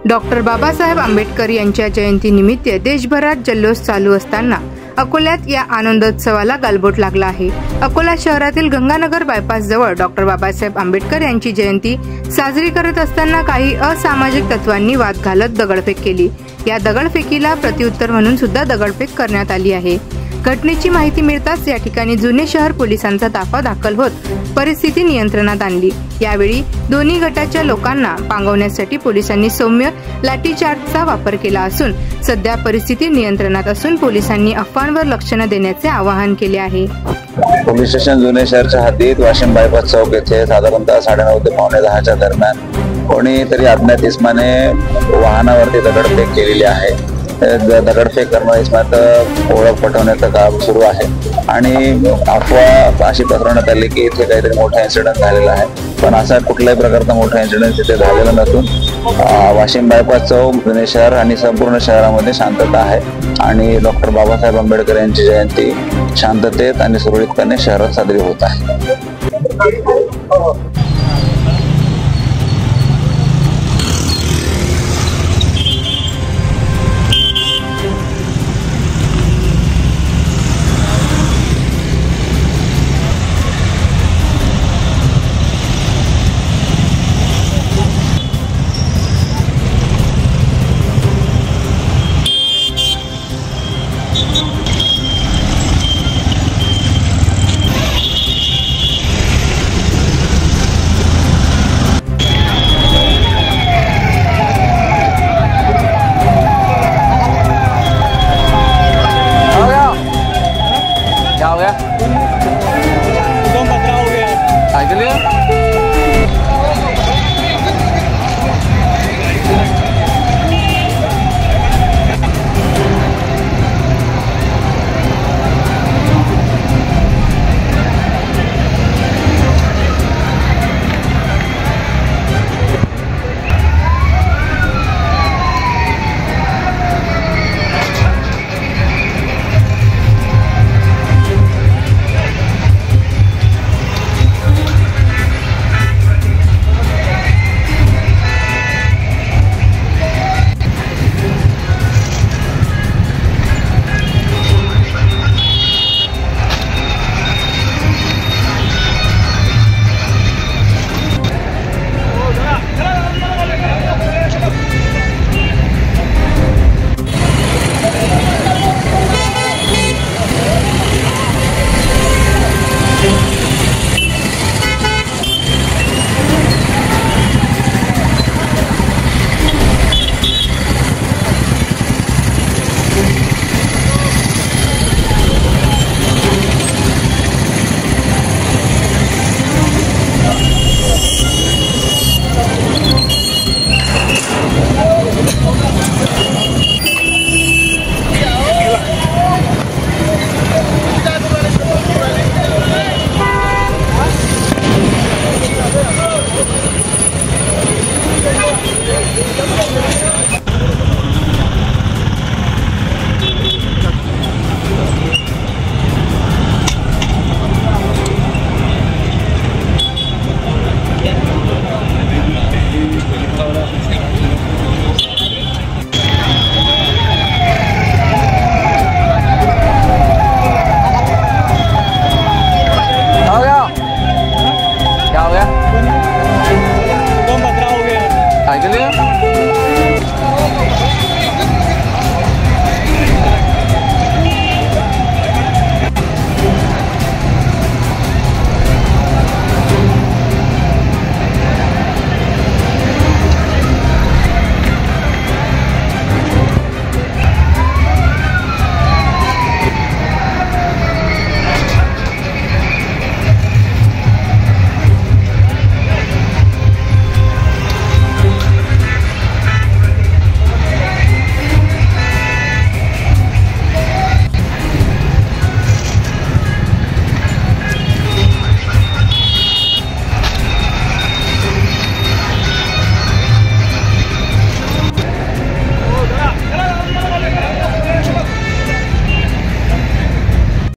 Doctor Babasaheb Ambedkar यांच्या जयंतीनिमित्त देशभरात जल्लोष चालू असताना अकोल्यात या आनंदोत्सवाला गालबोट लागला आहे। अकोला शहरातील गंगानगर बायपास जवळ डॉक्टर बाबासाहेब आंबेडकर यांची जयंती साजरी करत असताना काही असामाजिक तत्वांनी वाद घालत दगडफेक केली। या दगडफेकीला प्रत्युत्तर म्हणून सुद्धा दगडफेक करण्यात आली आहे। घटनेची माहिती मिळताच या ठिकाणी जुने शहर पोलिसांचा ताफा दाखल होत परिस्थिती नियंत्रणात आणली। यावेळी दोन्ही गटाच्या लोकांना पांगवण्यासाठी पोलिसांनी सौम्य लाठीचार्जचा वापर केला असून सध्या परिस्थिती नियंत्रणात असून पोलिसांनी अफवांवर लक्ष न देण्याचे आवाहन केले आहे। पोलीस स्टेशन जुने शहरच्या हद्दीत वाशिम बायपास चौक येथे साधारणतः 9:30 ते 9:45च्या दरम्यान कोणीतरी अज्ञात इसमाने वाहनावरती दगडफेक केलेली आहे। दगडफेक करणाऱ्या इसमाचं ओळख पटवण्याचं काम सुरू आहे आणि अफवा अशी पसरवण्यात आली की इथे काहीतरी मोठा इन्सिडेंट झालेला आहे, पण असा कुठल्याही प्रकारचा मोठा इन्सिडेंट इथे झालेला नसून वाशिम बायपास चौक जुने शहर आणि संपूर्ण शहरामध्ये शांतता आहे आणि डॉक्टर बाबासाहेब आंबेडकर यांची जयंती शांततेत आणि सुरळीतपणे शहरात साजरी होत आहे।